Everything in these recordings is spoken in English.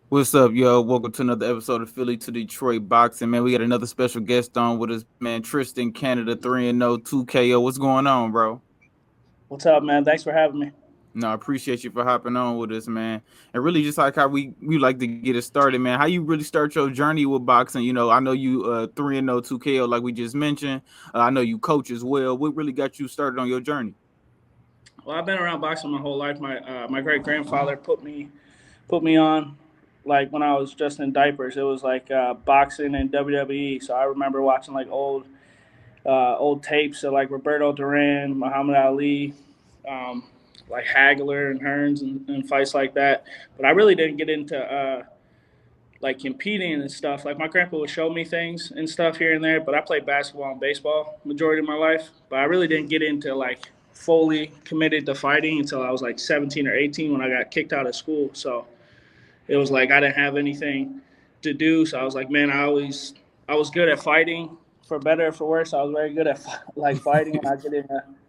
What's up, yo? Welcome to another episode of Philly to Detroit Boxing. Man, we got another special guest on with us, man. Tristin, Canada 3-0, 2 KO. What's going on, bro? What's up, man? Thanks for having me. No, I appreciate you for hopping on with us, man. And really, just like how we like to get it started, man. How you really start your journey with boxing? I know you 3-0, 2 KO, like we just mentioned. I know you coach as well. What really got you started on your journey? Well, I've been around boxing my whole life. My great grandfather put me on like when I was just in diapers. It was like boxing and WWE. So I remember watching like old tapes of like Roberto Duran, Muhammad Ali, um, like Hagler and Hearns and fights like that. But I really didn't get into like competing and stuff. Like my grandpa would show me things and stuff here and there, but I played basketball and baseball majority of my life. But I really didn't get into like fully committed to fighting until I was like 17 or 18 when I got kicked out of school. So it was like I didn't have anything to do. So I was like, man, I was good at fighting for better or for worse. I was very good at like fighting when I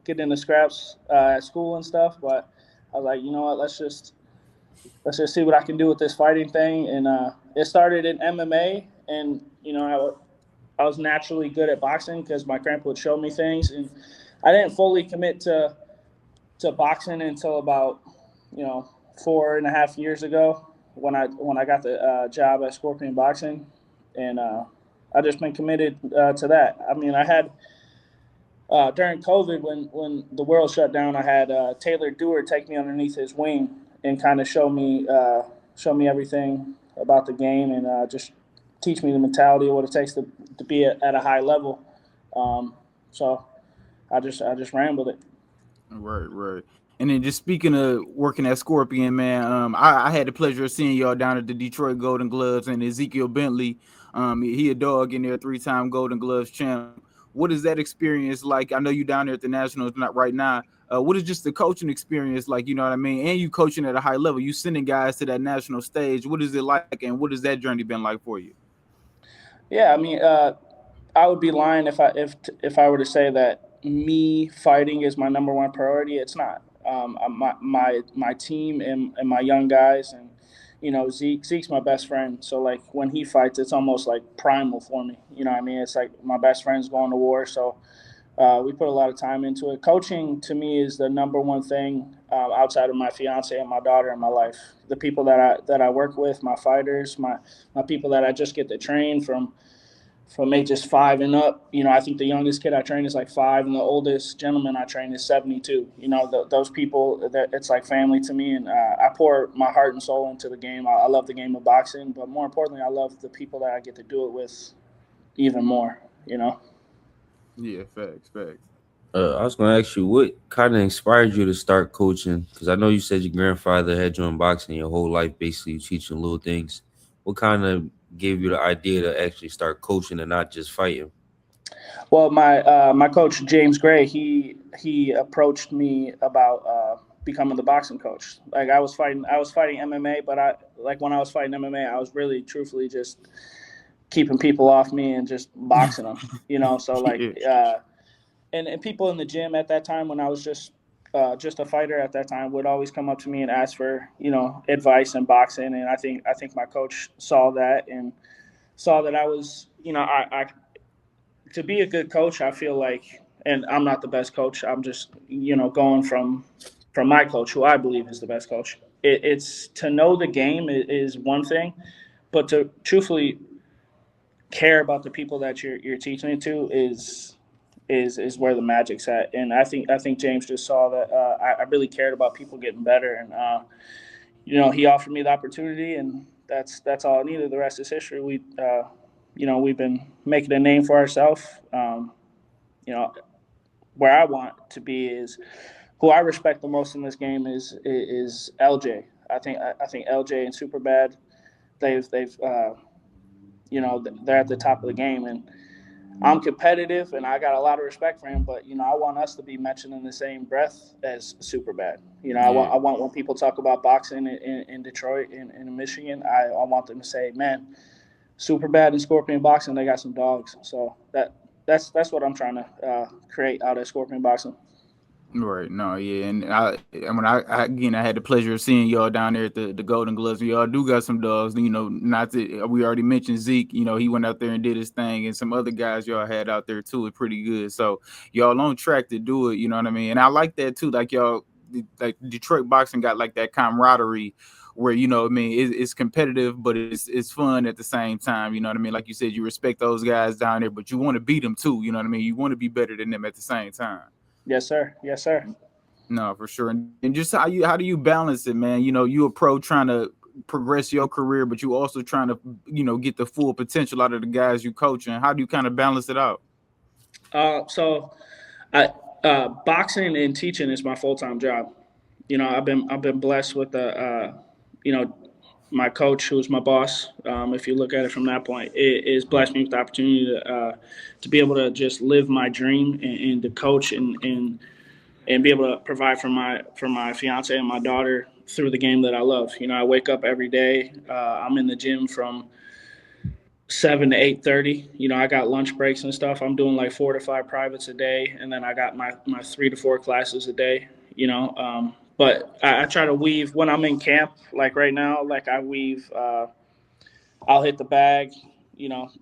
get into scraps at school and stuff. But I was like, you know what, let's just see what I can do with this fighting thing. And it started in MMA, and I was naturally good at boxing because my grandpa would show me things, and I didn't fully commit to boxing until about 4.5 years ago when I got the job at Scorpion Boxing, and I just been committed to that. I mean, I had during COVID, when the world shut down, I had Taylor Dewar take me underneath his wing and kind of show me everything about the game and just teach me the mentality of what it takes to be at a high level. Um, so I just ran with it. Right, right. And then just speaking of working at Scorpion, man, I had the pleasure of seeing y'all down at the Detroit Golden Gloves and Ezekiel Bentley. He a dog in there, three-time Golden Gloves champ. What is that experience like? I know you down there at the Nationals, not right now. What is just the coaching experience like? You know what I mean? And you coaching at a high level. You sending guys to that national stage. What is it like, and what has that journey been like for you? Yeah, I mean, I would be lying if I were to say that me fighting is my number one priority. It's not. My team and my young guys and Zeke's my best friend. So like when he fights, it's almost like primal for me. You know what I mean? It's like my best friend's going to war. So we put a lot of time into it. Coaching to me is the number one thing outside of my fiance and my daughter in my life. The people that I work with, my fighters, my people that I just get to train from ages 5 and up. I think the youngest kid I train is like 5, and the oldest gentleman I train is 72. Those people, that it's like family to me, and I pour my heart and soul into the game. I love the game of boxing, but more importantly, I love the people that I get to do it with even more. Yeah, facts, facts. I was gonna ask you what kind of inspired you to start coaching? Because I know you said your grandfather had you in boxing your whole life, basically teaching little things. What kind of gave you the idea to actually start coaching and not just fighting? Well, my coach James Gray, he approached me about becoming the boxing coach. Like I was fighting MMA, but I like when I was fighting MMA, I was really truthfully just keeping people off me and just boxing them. So like Yeah. and people in the gym at that time when I was just a fighter at that time would always come up to me and ask for advice in boxing, and I think my coach saw that and saw that I was I to be a good coach, I feel like, and I'm not the best coach. I'm just going from my coach, who I believe is the best coach. It's to know the game is one thing, but to truthfully care about the people that you're teaching it to is where the magic's at. And I think James just saw that I really cared about people getting better, and he offered me the opportunity, and that's all I needed. The rest is history. We've been making a name for ourselves. You know, where I want to be is who I respect the most in this game is LJ. I think LJ and Superbad, they've they're at the top of the game, and I'm competitive and I got a lot of respect for him. But I want us to be mentioned in the same breath as Superbad. Yeah. I want when people talk about boxing in Detroit in Michigan, I want them to say, man, Superbad and Scorpion Boxing, they got some dogs. So that's what I'm trying to create out of Scorpion Boxing. Right. No. Yeah. And I again, I had the pleasure of seeing y'all down there at the Golden Gloves. Y'all do got some dogs. You know, not to we already mentioned Zeke. You know, he went out there and did his thing, and some other guys y'all had out there too are pretty good. So y'all on track to do it. You know what I mean? And I like that too. Like y'all, like Detroit boxing got like that camaraderie. Where I mean, it's competitive, but it's fun at the same time. You know what I mean? Like you said, you respect those guys down there, but you want to beat them too. You know what I mean? You want to be better than them at the same time. Yes, sir. Yes, sir. No, for sure. And just how do you balance it, man? You know, you a pro trying to progress your career, but you also trying to, get the full potential out of the guys you coach. And how do you kind of balance it out? So, I boxing and teaching is my full time job. I've been blessed with you know, my coach, who's my boss. If you look at it from that point, it is blessed me with the opportunity to be able to just live my dream and to coach and be able to provide for my fiance and my daughter through the game that I love. I wake up every day. I'm in the gym from 7 to 8:30. I got lunch breaks and stuff. I'm doing like 4 to 5 privates a day, and then I got my 3 to 4 classes a day. But I try to weave when I'm in camp. Like right now, like I weave. I'll hit the bag.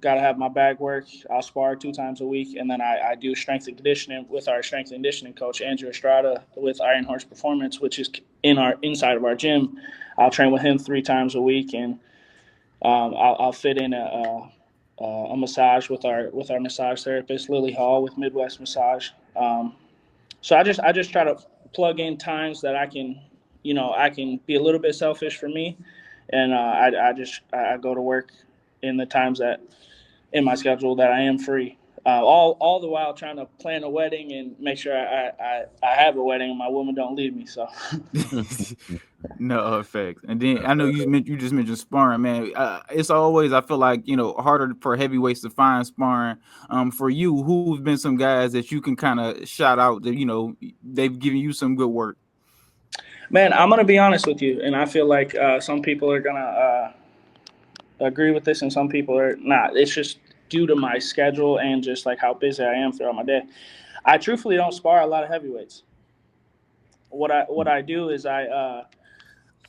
Got to have my bag work. I'll spar 2 times a week, and then I do strength and conditioning with our strength and conditioning coach Andrew Estrada with Iron Horse Performance, which is inside of our gym. I'll train with him 3 times a week, and I'll fit in a massage with our massage therapist Lily Hall with Midwest Massage. So I just try to plug in times that I can be a little bit selfish for me, and I go to work in the times that in my schedule that I am free. All the while trying to plan a wedding and make sure I have a wedding and my woman don't leave me. So No effects. And then I know you just mentioned sparring, man. It's always I feel like harder for heavyweights to find sparring. For you, who've been some guys that you can kind of shout out that they've given you some good work. man, I'm gonna be honest with you, and I feel like some people are gonna agree with this and some people are not. It's just due to my schedule and just like how busy I am throughout my day. I truthfully don't spar a lot of heavyweights. What I do is I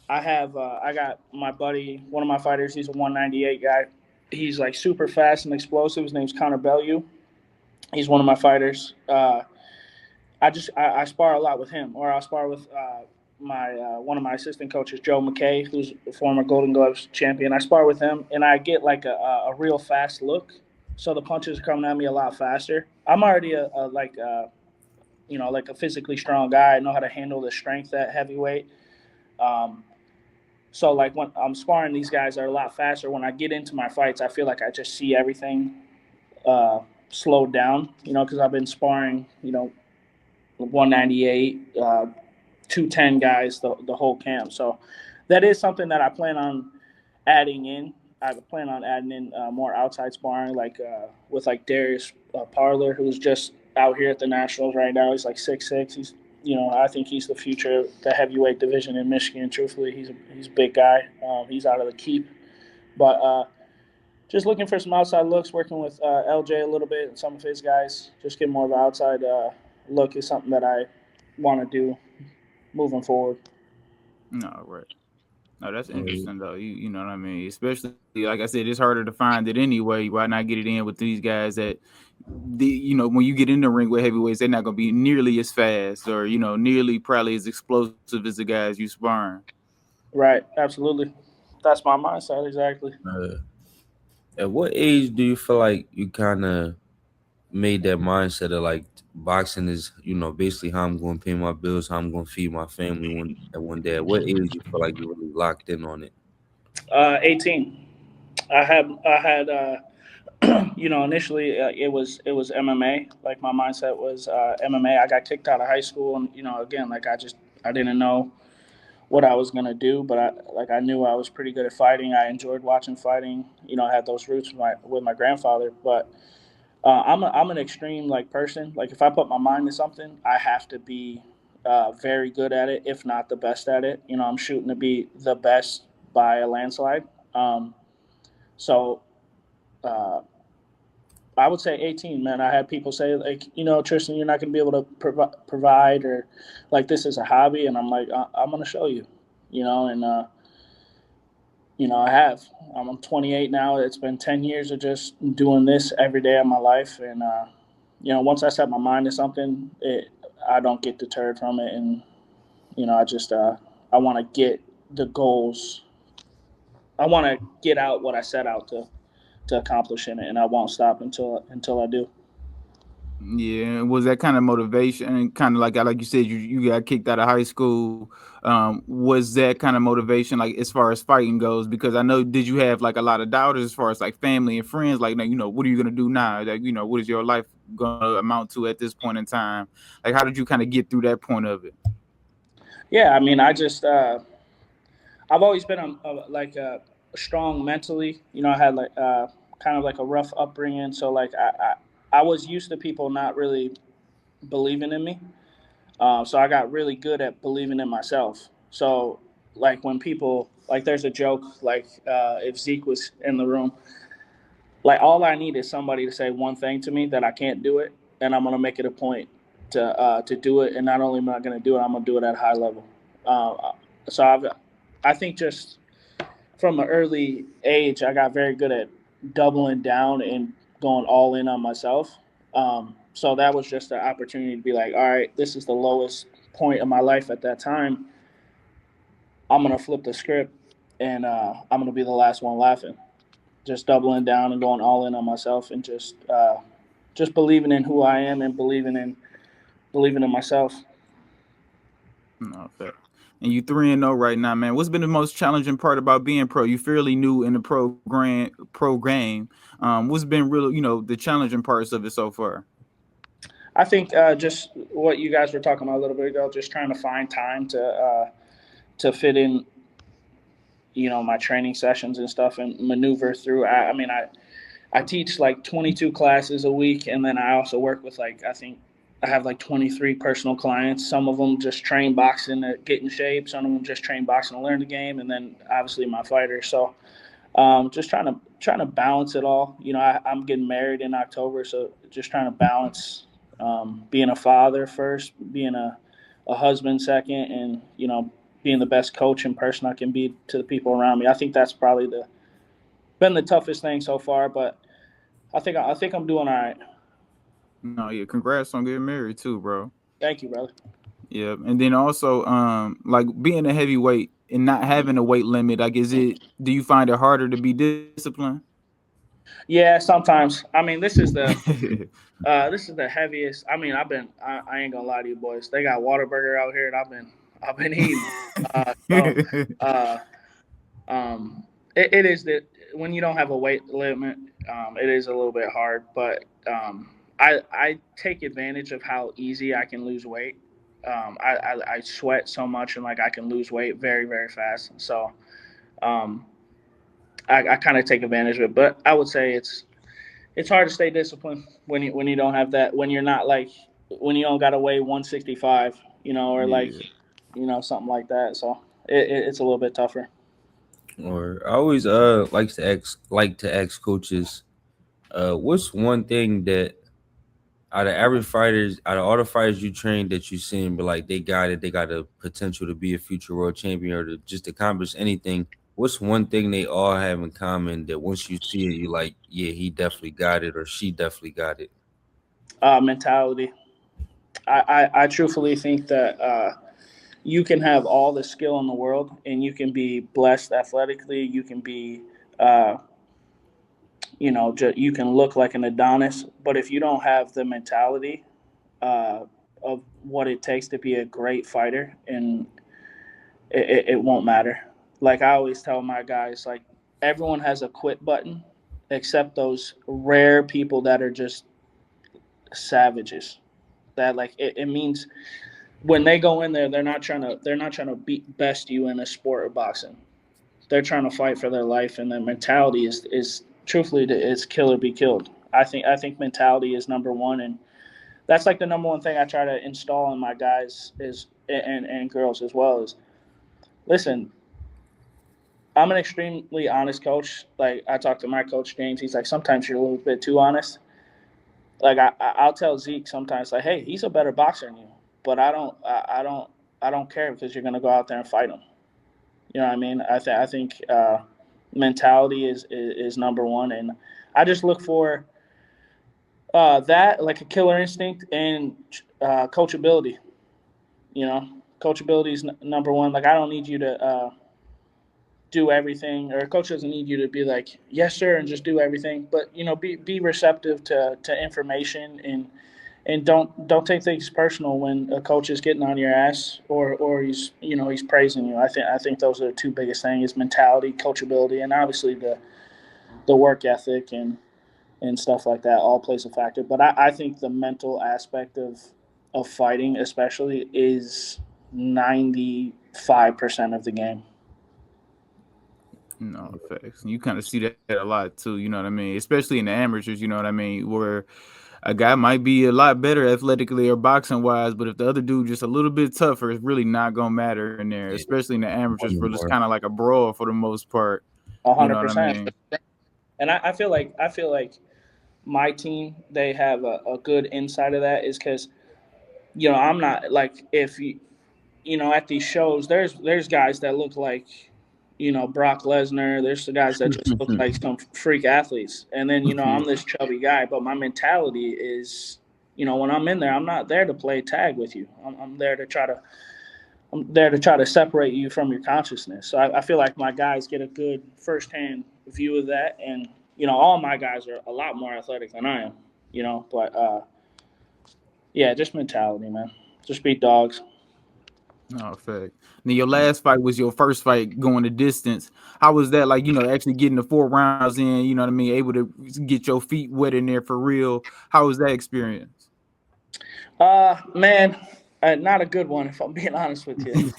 got my buddy, one of my fighters. He's a 198 guy. He's like super fast and explosive. His name's Connor Bellew. He's one of my fighters. I spar a lot with him, or I'll spar with my one of my assistant coaches, Joe McKay, who's a former Golden Gloves champion. I spar with him, and I get like a real fast look, so the punches are coming at me a lot faster. I'm already like a physically strong guy. I know how to handle the strength at heavyweight. Um, so like when I'm sparring these guys are a lot faster. When I get into my fights, I feel like I just see everything uh, slowed down. Because I've been sparring, 198, 210 guys the whole camp. So that is something that I plan on adding in. I plan on adding in more outside sparring, like with like Darius Parler, who's just out here at the Nationals right now. He's like 6'6". I think he's the future of the heavyweight division in Michigan. Truthfully, he's a big guy. He's out of the keep, but just looking for some outside looks. Working with LJ a little bit and some of his guys. Just get more of an outside look is something that I want to do moving forward. No, right. No, that's interesting though. You know what I mean? Especially like I said, it's harder to find it anyway. Why not get it in with these guys that when you get in the ring with heavyweights, they're not gonna be nearly as fast or nearly probably as explosive as the guys you sparring. Right, absolutely. That's my mindset exactly. Uh, at what age do you feel like you kind of made that mindset of like boxing is basically how I'm going to pay my bills, how I'm going to feed my family one day? At what age you feel like you really locked in on it? 18. Initially it was MMA. Like my mindset was MMA. I got kicked out of high school, and again, like I didn't know what I was gonna do, but I knew I was pretty good at fighting. I enjoyed watching fighting. I had those roots with my grandfather, but I'm an extreme like person. Like if I put my mind to something, I have to be very good at it, if not the best at it. I'm shooting to be the best by a landslide. So uh, I would say 18, man. I had people say, like, Tristan, you're not going to be able to provide, or like this is a hobby. And I'm like, I'm going to show you, and, I have. I'm 28 now. It's been 10 years of just doing this every day of my life. And, once I set my mind to something, I don't get deterred from it. And, I want to get the goals. I want to get out what I set out to accomplish in it, and I won't stop until I do. Yeah, was that kind of motivation and kind of like you said, you got kicked out of high school? Was that kind of motivation like as far as fighting goes? Because I know, did you have like a lot of doubters as far as like family and friends? Like, now, what are you gonna do now? Like, what is your life gonna amount to at this point in time? Like, how did you kind of get through that point of it? Yeah, I mean, I just I've always been like strong mentally. I had like kind of like a rough upbringing, so like I was used to people not really believing in me. So I got really good at believing in myself. So like when people like, there's a joke like if Zeke was in the room, like all I need is somebody to say one thing to me that I can't do it, and I'm gonna make it a point to do it. And not only am I gonna do it, I'm gonna do it at a high level. So I think just from an early age, I got very good at doubling down and going all in on myself. So that was just an opportunity to be like, all right, this is the lowest point of my life at that time. I'm gonna flip the script, and I'm gonna be the last one laughing. Just doubling down and going all in on myself, and just believing in who I am and believing in myself. No, fair. And you 3-0 right now, man. What's been the most challenging part about being pro? You fairly new in the pro game. What's been real, the challenging parts of it so far? I think just what you guys were talking about a little bit ago, just trying to find time to fit in, my training sessions and stuff, and maneuver through. I mean, I teach like 22 classes a week, and then I also work with like, I think I have like 23 personal clients. Some of them just train boxing to get in shape. Some of them just train boxing to learn the game, and then obviously my fighters. So just trying to balance it all. I'm getting married in October, so just trying to balance being a father first, being a husband second, and being the best coach and person I can be to the people around me. I think that's probably been the toughest thing so far, but I think I'm doing all right. No, yeah, congrats on getting married too, bro. Thank you, brother. Yeah, and then also, like being a heavyweight and not having a weight limit, like, do you find it harder to be disciplined? Yeah, sometimes. I mean, this is the heaviest. I mean, I ain't gonna lie to you boys. They got Whataburger out here, and I've been eating. So uh, it is that when you don't have a weight limit, it is a little bit hard. But I take advantage of how easy I can lose weight. I sweat so much, and like I can lose weight very very fast. So um, I kind of take advantage of it. But I would say it's hard to stay disciplined when you don't have that, when you're not like, when you don't got to weigh 165, or like, Yeah. something like that. So it's a little bit tougher. Or I always like to ask coaches, what's one thing that out of all the fighters you train that you seen, but like they got a potential to be a future world champion or to just accomplish anything. What's one thing they all have in common that once you see it, you like, yeah, he definitely got it or she definitely got it. Mentality. I truthfully think that you can have all the skill in the world, and you can be blessed athletically. You can be uh, you can look like an Adonis, but if you don't have the mentality uh, of what it takes to be a great fighter, and it won't matter. Like I always tell my guys, like everyone has a quit button, except those rare people that are just savages. That like it means when they go in there, they're not trying to beat best you in a sport of boxing. They're trying to fight for their life, and their mentality is truthfully it's kill or be killed. I think mentality is number one, and that's like the number one thing I try to install in my guys is and girls as well is, listen, I'm an extremely honest coach. Like I talked to my coach James, he's like, sometimes you're a little bit too honest. Like I'll tell Zeke sometimes, like, hey, he's a better boxer than you, but I don't care because you're gonna go out there and fight him. You know what I mean? I think mentality is number one, and I just look for that, like a killer instinct and coachability. You know, coachability is number one. Like I don't need you to do everything, or a coach doesn't need you to be like yes sir and just do everything. But be receptive to information, and don't take things personal when a coach is getting on your ass, or he's praising you. I think those are the two biggest things: is mentality, coachability, and obviously the work ethic and stuff like that all plays a factor. But I think the mental aspect of fighting especially is 95% of the game. No, facts. You kind of see that a lot too. You know what I mean? Especially in the amateurs. You know what I mean? Where a guy might be a lot better athletically or boxing wise, but if the other dude just a little bit tougher, it's really not gonna matter in there. Yeah, Especially in the amateurs, where it's more. kind of like a brawl for the most part. You know what I 100%. mean? And I feel like my team, they have a good insight of that, is because I'm not like, if at these shows, there's guys that look like Brock Lesnar. There's the guys that just look like some freak athletes, and then Yeah. I'm this chubby guy. But my mentality is, when I'm in there, I'm not there to play tag with you. I'm there to try to separate you from your consciousness. So I feel like my guys get a good firsthand view of that, and all my guys are a lot more athletic than I am. But yeah, just mentality, man. Just beat dogs. No, fact. Then your last fight was your first fight going the distance. How was that? Like, actually getting the 4 rounds in, you know what I mean? Able to get your feet wet in there for real. How was that experience? Man, not a good one if I'm being honest with you.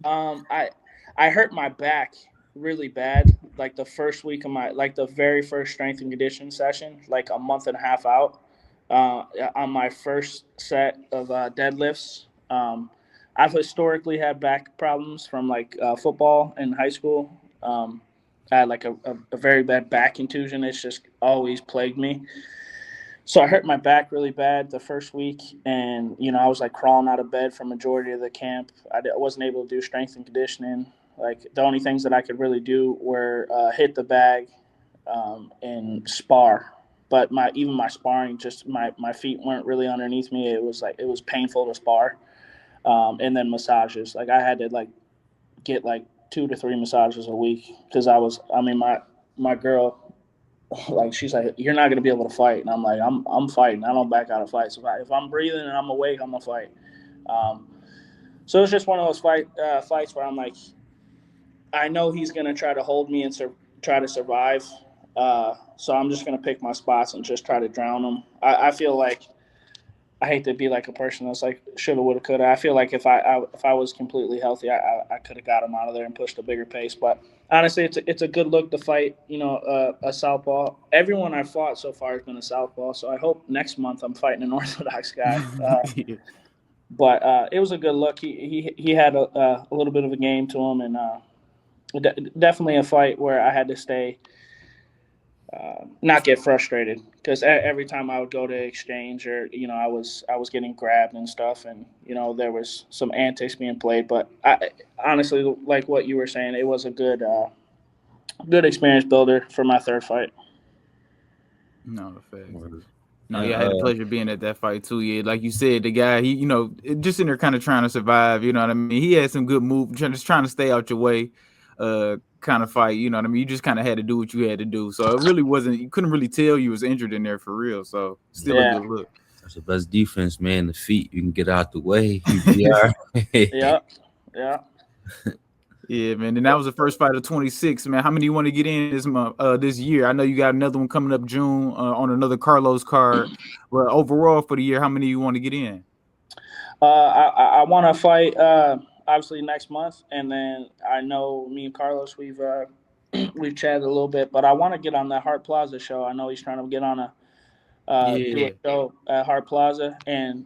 I hurt my back really bad, like the first week of like the very first strength and conditioning session, like a month and a half out. On my first set of deadlifts. I've historically had back problems from like football in high school. I had like a very bad back contusion. It's just always plagued me. So I hurt my back really bad the first week, and I was like crawling out of bed for majority of the camp. I wasn't able to do strength and conditioning. Like the only things that I could really do were hit the bag and spar. But my sparring, just my feet weren't really underneath me. It was painful to spar, and then massages. Like I had to like get like 2 to 3 massages a week because I mean my girl, like she's like, you're not gonna be able to fight, and I'm like, I'm fighting. I don't back out of fights. If I'm breathing and I'm awake, I'm gonna fight. Um, so it's just one of those fights where I'm like, I know he's gonna try to hold me and try to survive. So I'm just gonna pick my spots and just try to drown him. I feel like I hate to be like a person that's like shoulda, woulda, coulda. I feel like if I was completely healthy, I could have got him out of there and pushed a bigger pace. But honestly, it's a good look to fight. A southpaw. Everyone I've fought so far has been a southpaw. So I hope next month I'm fighting an orthodox guy. Yeah. But it was a good look. He had a little bit of a game to him, and definitely a fight where I had to stay not get frustrated because every time I would go to exchange, or I was getting grabbed and stuff, and there was some antics being played. But I honestly, like what you were saying, it was a good experience builder for my third fight. No, facts. Word. No, And yeah, I had the pleasure of being at that fight too. Yeah, like you said, the guy, he, just in there kind of trying to survive. You know what I mean? He had some good move, just trying to stay out your way, kind of fight. You know what I mean? You just kind of had to do what you had to do. So it really wasn't. You couldn't really tell you was injured in there for real. So still a Yeah, good look. that's the best defense, man. The feet, you can get out the way. You be all right. yeah, yeah. Yeah, man. And that was the first fight of 26, man. How many you want to get in this month, this year? I know you got another one coming up June on another Carlos card. But overall for the year, how many you want to get in? I want to fight obviously next month, and then I know me and Carlos we've chatted a little bit, but I want to get on that Hart Plaza show. I know he's trying to get on a do a Yeah. show at Hart Plaza, and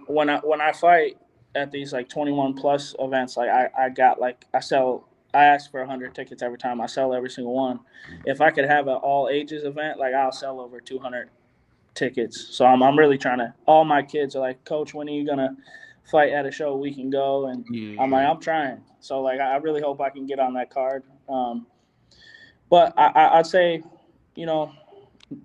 when I fight at these like 21 plus events, like I got like I ask for 100 tickets every time. I sell every single one. If I could have an all ages event, like I'll sell over 200 tickets. So I'm really trying to. All my kids are like, Coach, when are you gonna fight at a show we can go? And I'm Yeah. like, I'm trying. So like, I really hope I can get on that card. But I'd say, you know,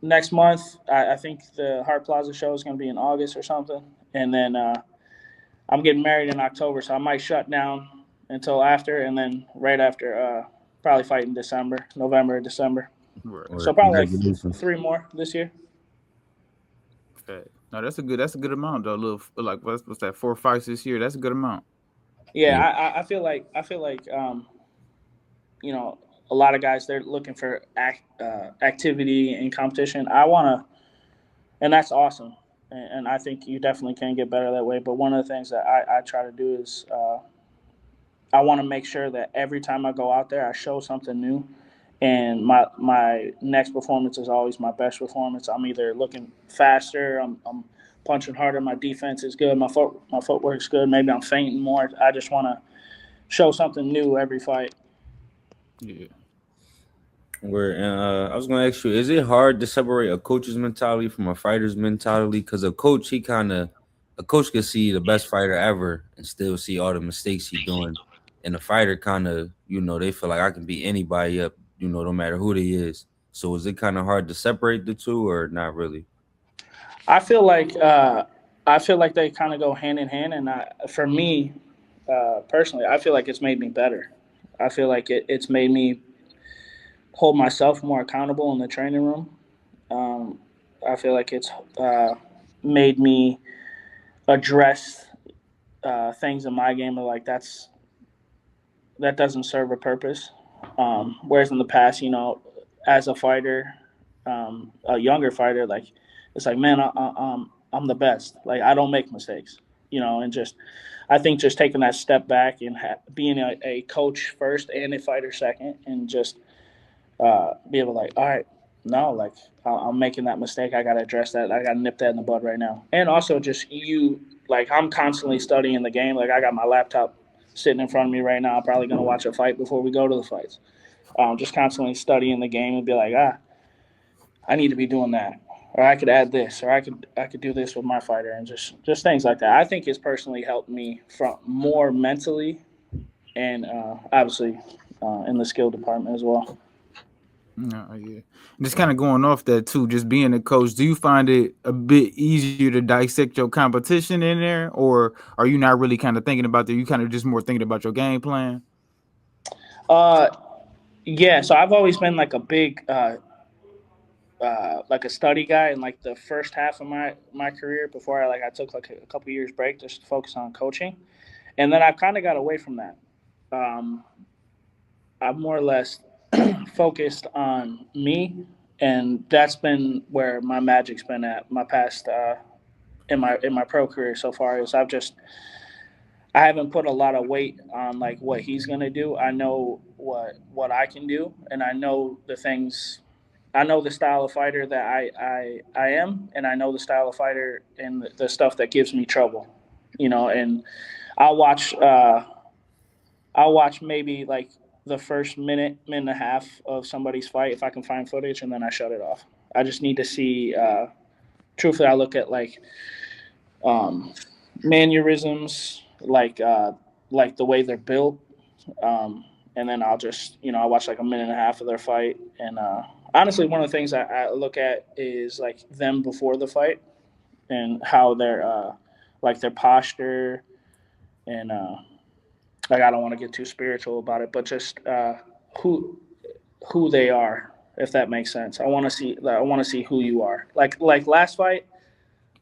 next month I think the Hart Plaza show is going to be in August or something, and then I'm getting married in October, so I might shut down until after, and then right after probably fight in December, November, December. Right. So Or probably like congratulations. three more this year. Okay. No, that's a good amount though. Little like what's that? 4 fights this year. That's a good amount. Yeah, Yeah. I feel like you know, a lot of guys they're looking for activity and competition. I want to, and that's awesome. And I think you definitely can get better that way. But one of the things that I try to do is I want to make sure that every time I go out there, I show something new. And my next performance is always my best performance. I'm either looking faster, I'm punching harder, my defense is good, my footwork's good. Maybe I'm fainting more. I just want to show something new every fight. Yeah. Where I was gonna ask you, is it hard to separate a coach's mentality from a fighter's mentality? Because a coach can see the best fighter ever and still see all the mistakes he doing, and the fighter kind of, they feel like I can beat anybody up, no matter who they is. So is it kind of hard to separate the two, or not really? I feel like uh, I feel like they kind of go hand in hand, and for me personally, I feel like it's made me better. I feel like it's made me hold myself more accountable in the training room. Um, I feel like it's made me address things in my game of like that doesn't serve a purpose. Whereas in the past, as a fighter, a younger fighter, like it's like, man, I'm the best. Like I don't make mistakes, and just I think just taking that step back and being a coach first and a fighter second, and just be able to like, all right, no, like I'm making that mistake. I got to address that. I got to nip that in the bud right now. And also just like I'm constantly studying the game. Like I got my laptop sitting in front of me right now. I'm probably going to watch a fight before we go to the fights. Just constantly studying the game and be like, I need to be doing that. Or I could add this, or I could do this with my fighter, and just things like that. I think it's personally helped me from more mentally and obviously in the skill department as well. No, yeah. Just kind of going off that too, just being a coach, do you find it a bit easier to dissect your competition in there, or are you not really kind of thinking about that? You kind of just more thinking about your game plan? Uh, yeah, so I've always been like a big like a study guy in like the first half of my career before I took like a couple years break just to focus on coaching, and then I've kind of got away from that. Um, I've more or less focused on me, and that's been where my magic's been at my past in my pro career so far. Is I haven't put a lot of weight on like what he's gonna do. I know what I can do, and I know the things. I know the style of fighter that I am, and I know the style of fighter and the stuff that gives me trouble. And I'll watch uh, I'll watch maybe like the first minute and a half of somebody's fight if I can find footage, and then I shut it off. I just need to see. Truthfully, I look at um, mannerisms, like the way they're built, and then I'll watch like a minute and a half of their fight. And honestly, one of the things I look at is like them before the fight and how they're like their posture and like I don't want to get too spiritual about it, but just who who they are, if that makes sense. I want to see who you are. Like last fight,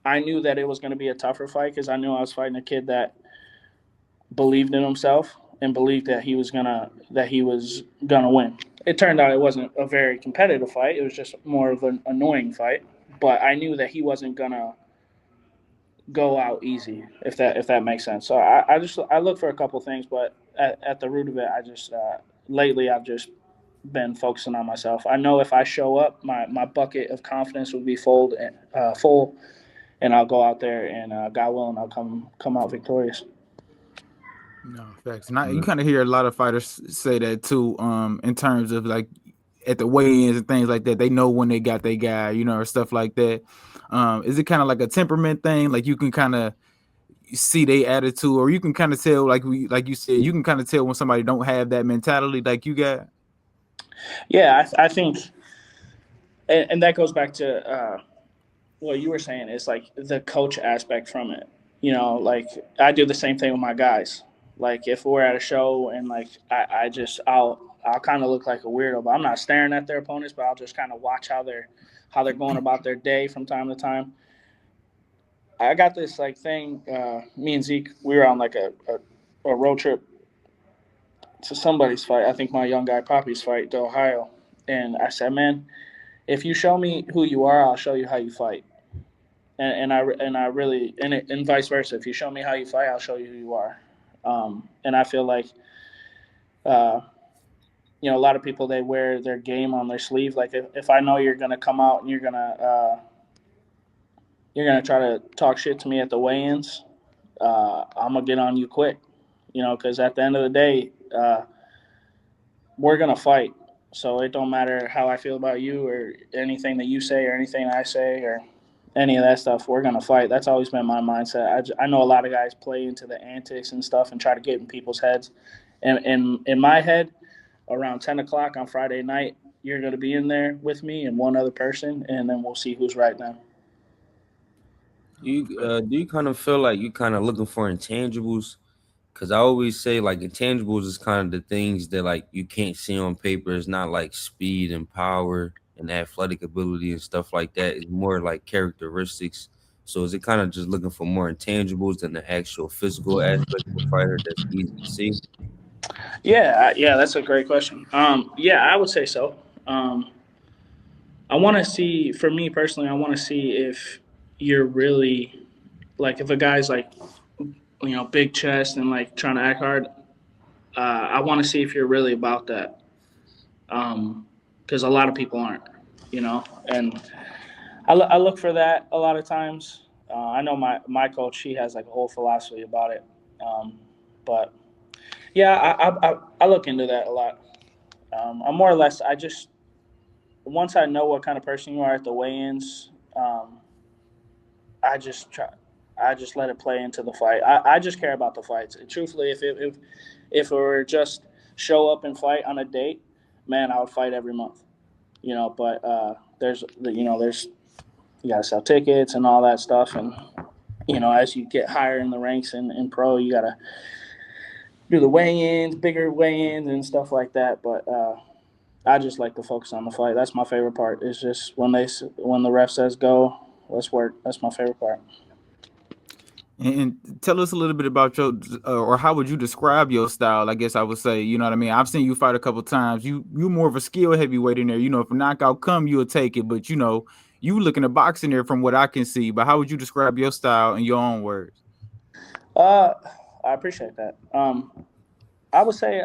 I knew that it was going to be a tougher fight because I knew I was fighting a kid that believed in himself and believed that he was gonna win. It turned out it wasn't a very competitive fight. It was just more of an annoying fight. But I knew that he wasn't gonna go out easy, if that makes sense. So I look for a couple things, but at the root of it, I just lately I've just been focusing on myself. I know if I show up, my bucket of confidence will be full, and I'll go out there and God willing, I'll come out victorious. No, facts. And you kind of hear a lot of fighters say that too. In terms of like at the weigh-ins and things like that, they know when they got their guy, or stuff like that. Is it kind of like a temperament thing? Like you can kind of see their attitude, or you can kind of tell, like you said, you can kind of tell when somebody don't have that mentality like you got. Yeah, I think, and that goes back to what you were saying is like the coach aspect from it. Like I do the same thing with my guys. Like if we're at a show and like I'll kind of look like a weirdo, but I'm not staring at their opponents, but I'll just kind of watch how they're going about their day from time to time. I got this like thing. Me and Zeke, we were on like a road trip to somebody's fight. I think my young guy Poppy's fight to Ohio, and I said, man, if you show me who you are, I'll show you how you fight. And I really and vice versa. If you show me how you fight, I'll show you who you are. And I feel like uh, a lot of people, they wear their game on their sleeve. Like if I know you're gonna come out and you're gonna try to talk shit to me at the weigh-ins, I'm gonna get on you quick. Because at the end of the day, we're gonna fight. So it don't matter how I feel about you or anything that you say or anything I say or any of that stuff. We're gonna fight. That's always been my mindset. I know a lot of guys play into the antics and stuff and try to get in people's heads. And in my head, around 10 o'clock on Friday night, you're gonna be in there with me and one other person, and then we'll see who's right then. Do you kind of feel like you kind of looking for intangibles? Because I always say like intangibles is kind of the things that like you can't see on paper. It's not like speed and power and athletic ability and stuff like that. It's more like characteristics. So is it kind of just looking for more intangibles than the actual physical aspect of a fighter that's easy to see? Yeah, that's a great question. Yeah, I would say so. Um, I want to see, for me personally, I want to see if you're really like if a guy's like big chest and like trying to act hard. I want to see if you're really about that, because a lot of people aren't, and I look for that a lot of times. I know my coach, he has like a whole philosophy about it, but yeah, I look into that a lot. I'm more or less, I just once I know what kind of person you are at the weigh-ins, I just try. I just let it play into the fight. I just care about the fights. And truthfully, if it were just show up and fight on a date, man, I would fight every month. But there's you gotta sell tickets and all that stuff, and as you get higher in the ranks in pro, you gotta do the weigh-ins, bigger weigh-ins, and stuff like that. But I just like to focus on the fight. That's my favorite part. It's just when the ref says go, let's work. That's my favorite part. And tell us a little bit about your, or how would you describe your style? I guess I would say, you know what I mean. I've seen you fight a couple times. You more of a skill heavyweight in there. If a knockout come, you'll take it. But you looking at boxing there from what I can see. But how would you describe your style in your own words? Uh, I appreciate that. I would say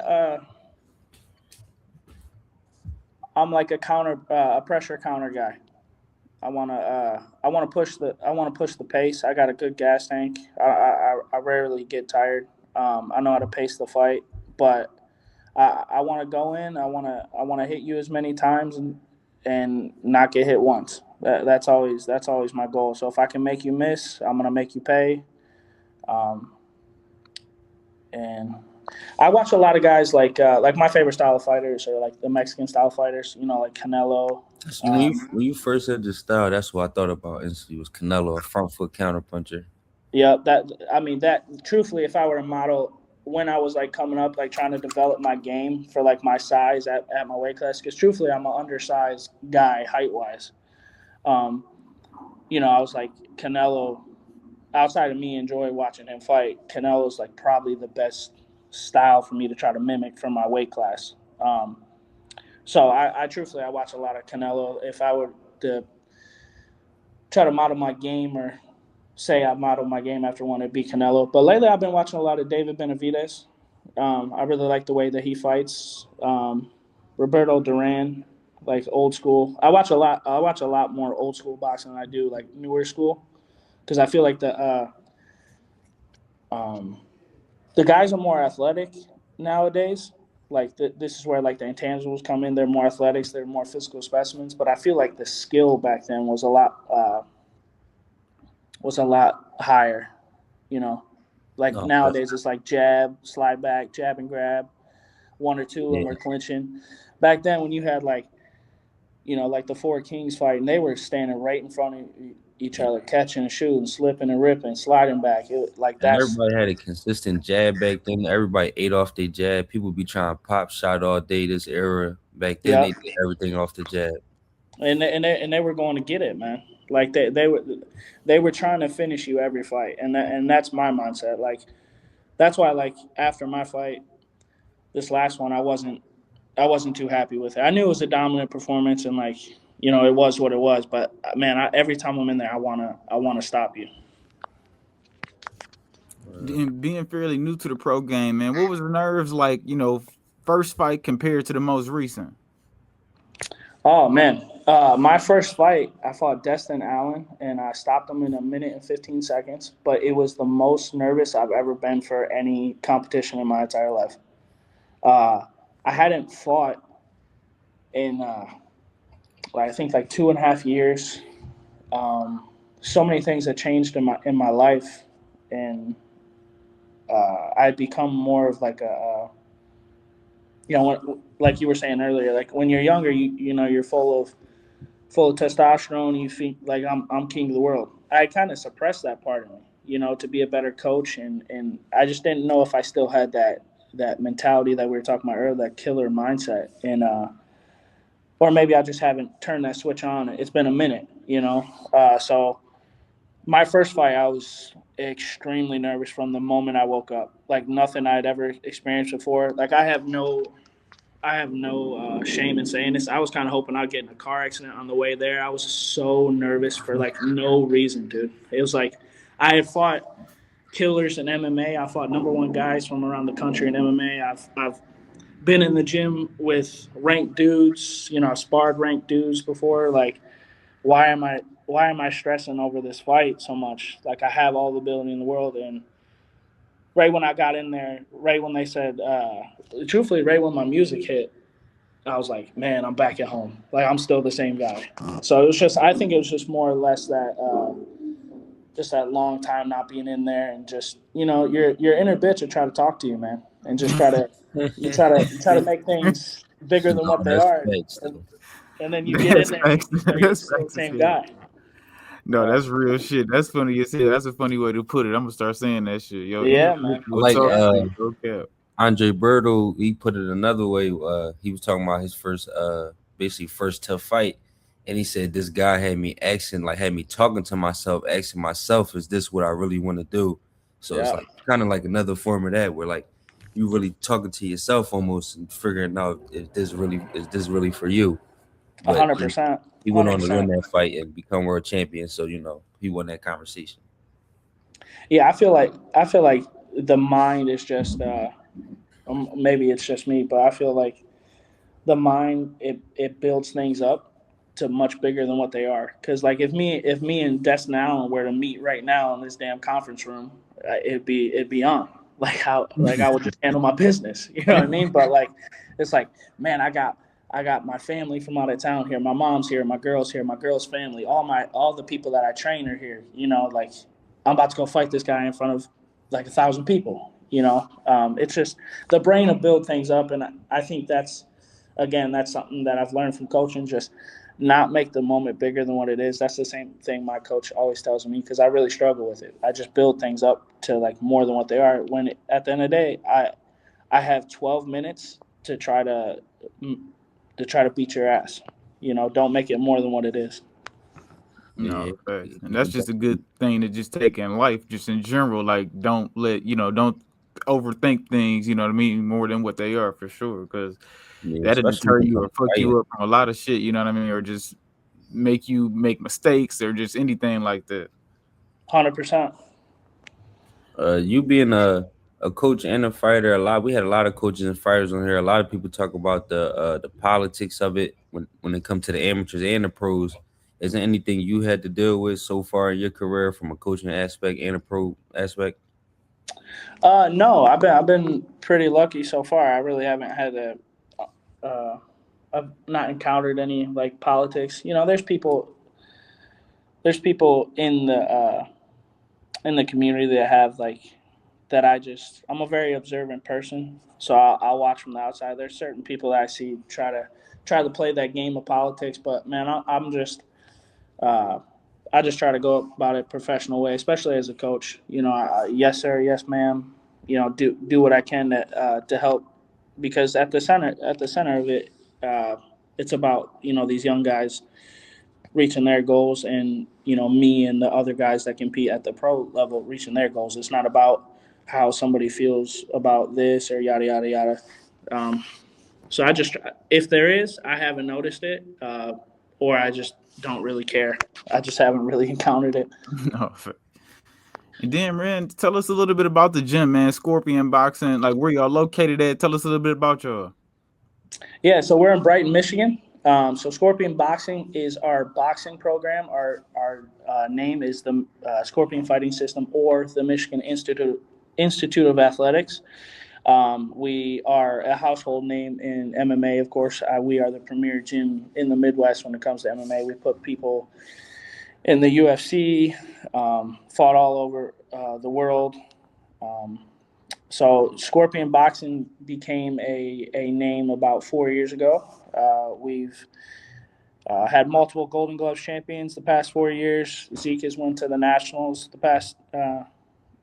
I'm like a pressure counter guy. I want to push the pace. I got a good gas tank. I rarely get tired. I know how to pace the fight, but I want to go in. I want to hit you as many times and not get hit once. That's always my goal. So if I can make you miss, I'm gonna make you pay. Um, and I watch a lot of guys like my favorite style of fighters are like the Mexican style fighters. Like Canelo. When you first said the style, that's what I thought about instantly was Canelo, a front foot counter puncher. Yeah, that truthfully, if I were a model when I was like coming up, like trying to develop my game for like my size at my weight class, because truthfully, I'm an undersized guy height wise. Um, I was like Canelo. Outside of me, enjoy watching him fight. Canelo's like probably the best style for me to try to mimic from my weight class. So I truthfully, I watch a lot of Canelo. If I were to try to model my game or say I modeled my game after one, it'd be Canelo. But lately, I've been watching a lot of David Benavidez. I really like the way that he fights. Roberto Duran, like old school. I watch a lot. I watch a lot more old school boxing than I do like newer school because I feel like um, the guys are more athletic nowadays. Like this is where like the intangibles come in. They're more athletics. They're more physical specimens. But I feel like the skill back then was a lot higher. You know, like No, but nowadays it's like jab, slide back, jab and grab, one or two, and yeah, we're clinching. Back then, when you had like like the four kings fight, and they were standing right in front of each yeah. other, catching and shooting, slipping and ripping, sliding back. Like And that's everybody had a consistent jab back then. Everybody ate off their jab. People be trying to pop shot all day. This era back then, yeah, they did everything off the jab. and they were going to get it, man. Like they were trying to finish you every fight, and that's my mindset. Like that's why like after my fight, this last one, I wasn't too happy with it. I knew it was a dominant performance, and like it was what it was. But man, every time I'm in there, I wanna stop you. Uh, And being fairly new to the pro game, man, what was the nerves like? First fight compared to the most recent. Oh man, my first fight, I fought Destin Allen, and I stopped him in a minute and 15 seconds. But it was the most nervous I've ever been for any competition in my entire life. Uh, I hadn't fought in I think like 2.5 years. So many things had changed in my life, and I'd become more of like like you were saying earlier, like when you're younger, you're full of testosterone. You think like I'm king of the world. I kind of suppressed that part of me, to be a better coach, and I just didn't know if I still had that mentality that we were talking about earlier, that killer mindset, and or maybe I just haven't turned that switch on. It's been a minute, so my first fight, I was extremely nervous from the moment I woke up. Like nothing I'd ever experienced before. Like I have no shame in saying this. I was kind of hoping I'd get in a car accident on the way there. I was so nervous for like no reason, dude. It was like I had fought killers in MMA. I fought number one guys from around the country in MMA. I've been in the gym with ranked dudes. I've sparred ranked dudes before. Like why am I stressing over this fight so much? Like I have all the ability in the world, and right when I got in there, right when they said, truthfully, right when my music hit, I was like, man, I'm back at home. Like I'm still the same guy. So I think it was just more or less that, just that long time not being in there, and just your inner bitch will try to talk to you, man, and just try to you try to make things bigger than no, what they that's are, facts and, though. and then you get in That's there and facts. you're That's still the facts as same hell. guy. No, Uh, that's real shit. That's funny as hell. That's a funny way to put it. I'm gonna start saying that shit. Yo, inner yeah, bitch man. I will like talk to you. Okay. Andre Berto. He put it another way. He was talking about his first, basically first tough fight, and he said this guy had me talking to myself, asking myself, "Is this what I really want to do?" So it's Yeah, like kind of like another form of that, where like you really talking to yourself almost and figuring out if this really for you. a But hundred percent, he went hundred on to win percent. that fight and become world champion. So he won that conversation. Yeah, I feel like the mind is just maybe it's just me, but I feel like the mind it builds things up to much bigger than what they are. Because like if me and Destin Allen were to meet right now in this damn conference room, it'd be on. Like how like I would just handle my business. You know what I mean? But like it's like man, I got my family from out of town here. My mom's here. My girl's family. All the people that I train are here. Like I'm about to go fight this guy in front of like 1,000 people. It's just the brain will build things up, and I think that's something that I've learned from coaching. Just not make the moment bigger than what it is. That's the same thing my coach always tells me because I really struggle with it. I just build things up to like more than what they are. When at the end of the day, I have 12 minutes to try to beat your ass. Don't make it more than what it is. Yeah, No, facts. And that's just a good thing to just take in life, just in general. Like, don't overthink things, you know what I mean, more than what they are for sure. Because yeah, that'll especially deter when it you comes or to fuck fighting. you up from a lot of shit, you know what I mean? Or just make you make mistakes or just anything like that. 100%. You being a coach and a fighter, we had a lot of coaches and fighters on here. A lot of people talk about the politics of it when it comes to the amateurs and the pros. Is there anything you had to deal with so far in your career from a coaching aspect and a pro aspect? No, I've been pretty lucky so far. I really haven't had uh, I've not encountered any like politics. You know, there's people in the community that have like that. I'm a very observant person, so I'll watch from the outside. There's certain people that I see try to play that game of politics, but man, I'm just uh, I just try to go about it professional way, especially as a coach. You know, yes sir, yes ma'am. You know, do what I can to help, because at the center of it, it's about these young guys reaching their goals, and me and the other guys that compete at the pro level reaching their goals. It's not about how somebody feels about this or yada yada yada. Um, so if there is, I haven't noticed it, or I just don't really care. I just haven't really encountered it. No, and then, man, tell us a little bit about the gym, man. Scorpion Boxing, like where y'all located at. Tell us a little bit about y'all. Yeah, so we're in Brighton, Michigan. So Scorpion Boxing is our boxing program. Our name is the Scorpion Fighting System, or the Michigan Institute of Athletics. We are a household name in MMA, of course. We are the premier gym in the Midwest when it comes to MMA. We put people in the UFC, fought all over the world. Um, so Scorpion Boxing became a name about 4 years ago. We've had multiple Golden Gloves champions the past 4 years. Zeke has went to the Nationals the past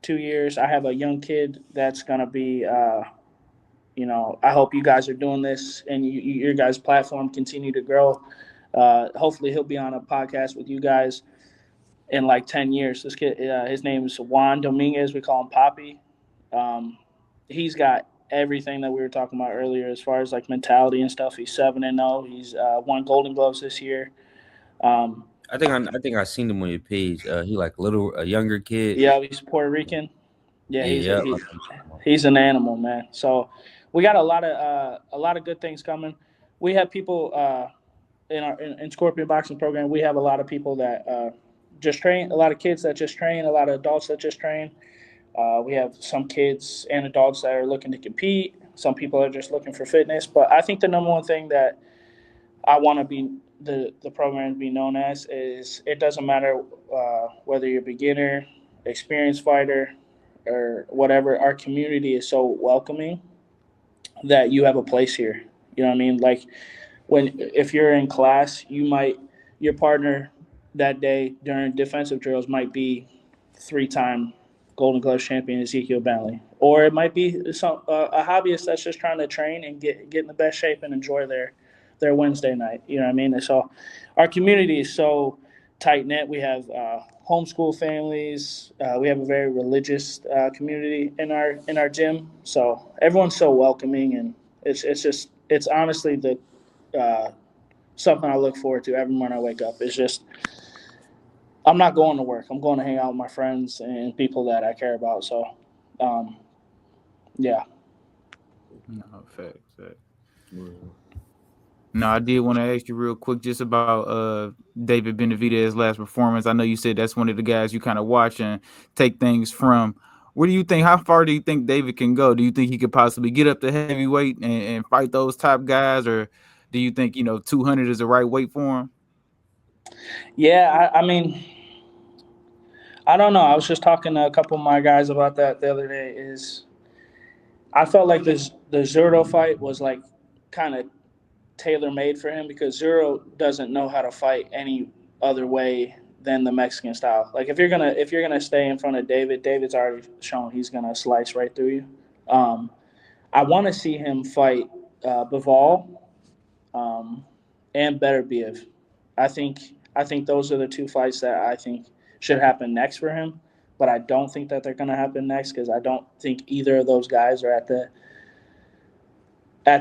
2 years. I have a young kid that's going to be, I hope you guys are doing this and your guys' platform continue to grow. Hopefully, he'll be on a podcast with you guys in like 10 years. This kid, his name is Juan Dominguez. We call him Poppy. Um, he's got everything that we were talking about earlier as far as like mentality and stuff. He's 7-0. He's won Golden Gloves this year. Um, I think I seen him on your page. He like a younger kid. yeah, he's Puerto Rican. Yeah, Yeah, he's yeah. I he, know what you're talking about. he's an animal, man. So we got a lot of good things coming. We have people in Scorpion Boxing program. We have a lot of people that just train. A lot of kids that just train. A lot of adults that just train. We have some kids and adults that are looking to compete. Some people are just looking for fitness. But I think the number one thing that I want to be the program to be known as is it doesn't matter whether you're a beginner, experienced fighter, or whatever. Our community is so welcoming that you have a place here. You know what I mean? Like if you're in class, your partner that day during defensive drills might be 3-time Golden Glove champion Ezekiel Bentley, or it might be a hobbyist that's just trying to train and get in the best shape and enjoy their Wednesday night. You know what I mean? And so our community is so tight knit. We have homeschool families. We have a very religious community in our gym. So everyone's so welcoming, and it's honestly uh, something I look forward to every morning I wake up. It's just I'm not going to work. I'm going to hang out with my friends and people that I care about. So, um, yeah. No, facts. Word. No, I did want to ask you real quick just about David Benavidez's last performance. I know you said that's one of the guys you kind of watch and take things from. Where do you think? How far do you think David can go? Do you think he could possibly get up to heavyweight and fight those top guys, or do you think 200 is the right weight for him? Yeah, I mean, I don't know. I was just talking to a couple of my guys about that the other day. I felt like the Zurdo fight was like kind of tailor made for him because Zuro doesn't know how to fight any other way than the Mexican style. Like if you're gonna stay in front of David, David's already shown he's gonna slice right through you. Um, I want to see him fight Bivol um, and Beterbiev. I think I think those are the two fights that I think should happen next for him. But I don't think that they're going to happen next because I don't think either of those guys are at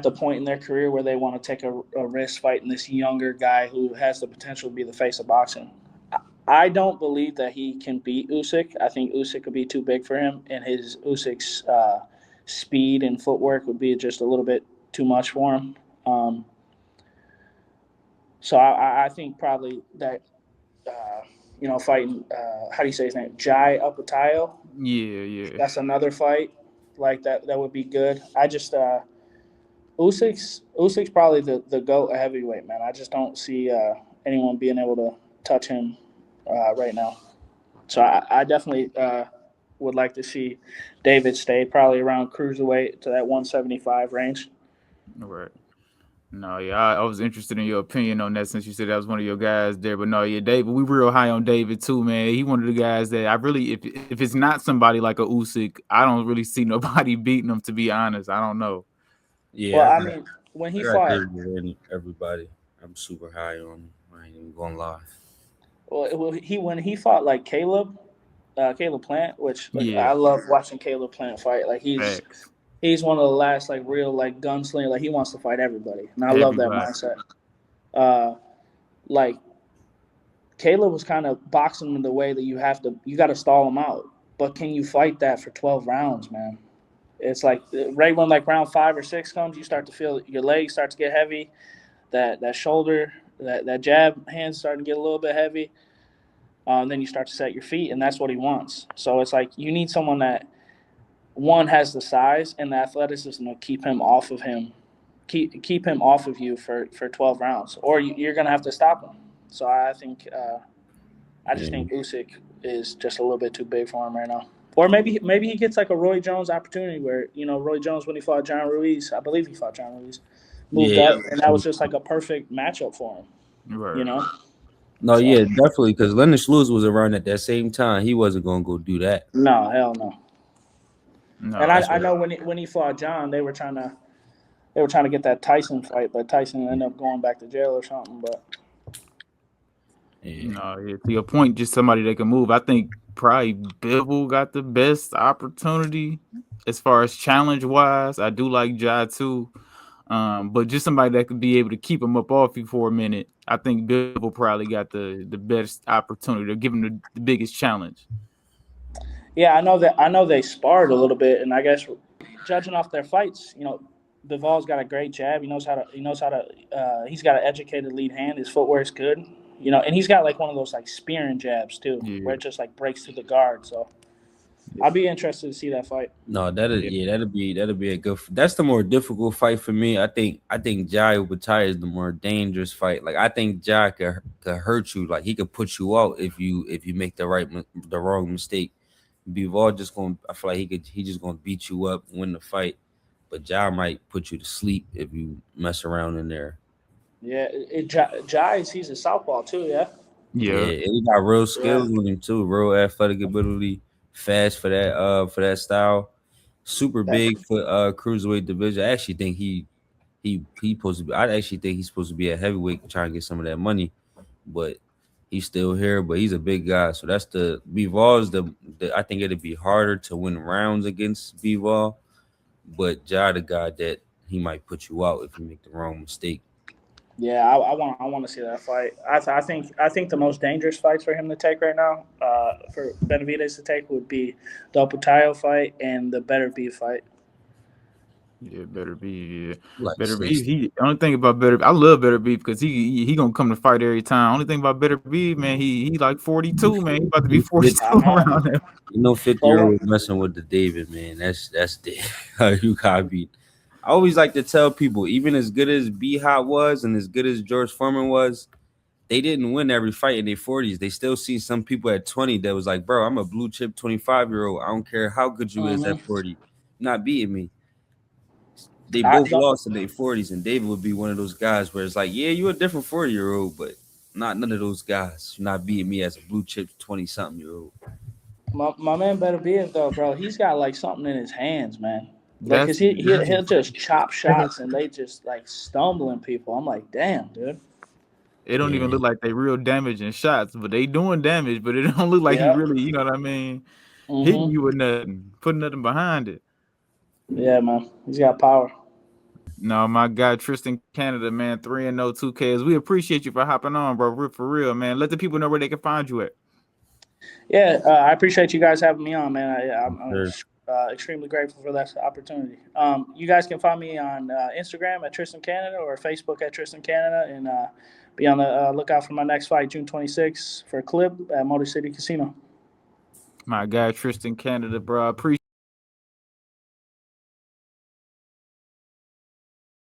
the point in their career where they want to take a risk fighting this younger guy who has the potential to be the face of boxing. I don't believe that he can beat Usyk. I think Usyk could be too big for him, and his Usyk's speed and footwork would be just a little bit too much for him. So I think probably that fighting. How do you say his name? Jai Apatayo. Yeah, yeah. That's another fight like that. That would be good. I just Usyk's probably the GOAT heavyweight, man. I just don't see anyone being able to touch him right now. So I definitely would like to see David stay probably around cruiserweight to that 175 range. Right. No, yeah, I was interested in your opinion on that since you said that was one of your guys there. But no, yeah, David, we real high on David too, man. He one of the guys that I really, if it's not somebody like a Usyk, I don't really see nobody beating him. To be honest, I don't know. Well, Yeah, I mean, when I he got fought, David and everybody. I'm super high on him. I ain't even gonna lie. when he fought like Caleb Plant, which like Yeah, I love watching Caleb Plant fight. Like facts. he's one of the last like real like gunslinger. Like he wants to fight everybody, and I love that Everybody. mindset. Uh, like Caleb was kind of boxing in the way that you got to stall him out. But can you fight that for 12 rounds, man? It's like right when like round 5 or 6 comes, you start to feel your legs start to get heavy. That shoulder, that jab hands start to get a little bit heavy. Then you start to set your feet, and that's what he wants. So it's like you need someone that one has the size and the athleticism to keep him off of you for 12 rounds, or you're gonna have to stop him. So I just Yeah, think Usyk is just a little bit too big for him right now. Or maybe he gets like a Roy Jones opportunity where Roy Jones when he fought John Ruiz, I believe he fought John Ruiz, moved yeah. up, and that was just like a perfect matchup for him. You Right. know, No, so yeah, definitely. Because Lennox Lewis was around at that same time. He wasn't gonna go do that. no, hell no. And No, I, That's I what. know when he fought John, they were trying to get that Tyson fight, but Tyson ended up going back to jail or something. But Yeah, no, yeah. To your point, just somebody that can move. I think probably Bivol got the best opportunity as far as challenge wise. I do like Jai too. But just somebody that could be able to keep him up off you for a minute. I think Bivol probably got the best opportunity to give him the biggest challenge. yeah, I know they sparred a little bit, and I guess judging off their fights, Bival's got a great jab. He's got an educated lead hand. His footwork is good. And he's got like one of those like spearing jabs too, where Yeah, it just like breaks through the guard. So yeah, I'll be interested to see that fight. no, that'll yeah. yeah, that'll be a good. That's the more difficult fight for me. I think Jai Ubatai is the more dangerous fight. Like I think Jai could hurt you. Like he could put you out if you make the wrong mistake. Bivol just gonna. I feel like he just gonna beat you up, win the fight. But Jai might put you to sleep if you mess around in there. Yeah, Jai's he's a southpaw too. Yeah, Yeah. Yeah, and he got real yeah, skills with him too. Real athletic ability, fast for that style. Super that, big for cruiserweight division. I actually think he supposed to be. I actually think he's supposed to be a heavyweight trying to get some of that money, but he's still here. But he's a big guy, so that's the Bivol is the I think it'd be harder to win rounds against Bivol, but Ja the guy that he might put you out if you make the wrong mistake. yeah. I want to see that fight. I think the most dangerous fights for him to take right now, for Benavidez to take, would be the Oputayo fight and the Better Beef fight. Yeah, better be. Yeah, Like better be. six. He only thing about better. I love better beef because he gonna come to fight every time. Only thing about better beef, man. He like 42, man. He about to be You fit 42 I know, around there. You know, 50 but year when old messing with the David, man. That's the you gotta be. I always like to tell people, even as good as B Hot was and as good as George Foreman was, they didn't win every fight in their 40s. They still see some people at 20 that was like, bro, I'm a blue chip 25-year-old. I don't care how good you is at hmm 40. You're not beating me. They I both don't, lost in their 40s, and David would be one of those guys where it's like, yeah, you're a different 40-year-old, but not none of those guys. You're not beating me as a blue chip 20 something year old. my man Better Beef though, bro. He's got like something in his hands, man. Like, cause That's he'll just chop shots and they just like stumbling people. I'm like, damn, dude. it don't even Yeah. look like they real damaging shots, but they doing damage. But it don't look like he Yeah. really, you know what I mean, hitting hmm you with nothing, putting nothing behind it. Yeah, man. He's got power. No, my guy Tristan Canada, man, 3-0 2Ks. We appreciate you for hopping on, bro. For real, man. Let the people know where they can find you at. Yeah, I appreciate you guys having me on, man. I'm Sure. extremely grateful for that opportunity. You guys can find me on Instagram at Tristan Canada or Facebook at Tristan Canada, and be on the lookout for my next fight, June 26th, for Clip at Motor City Casino. My guy Tristin Canada, bro. I appreciate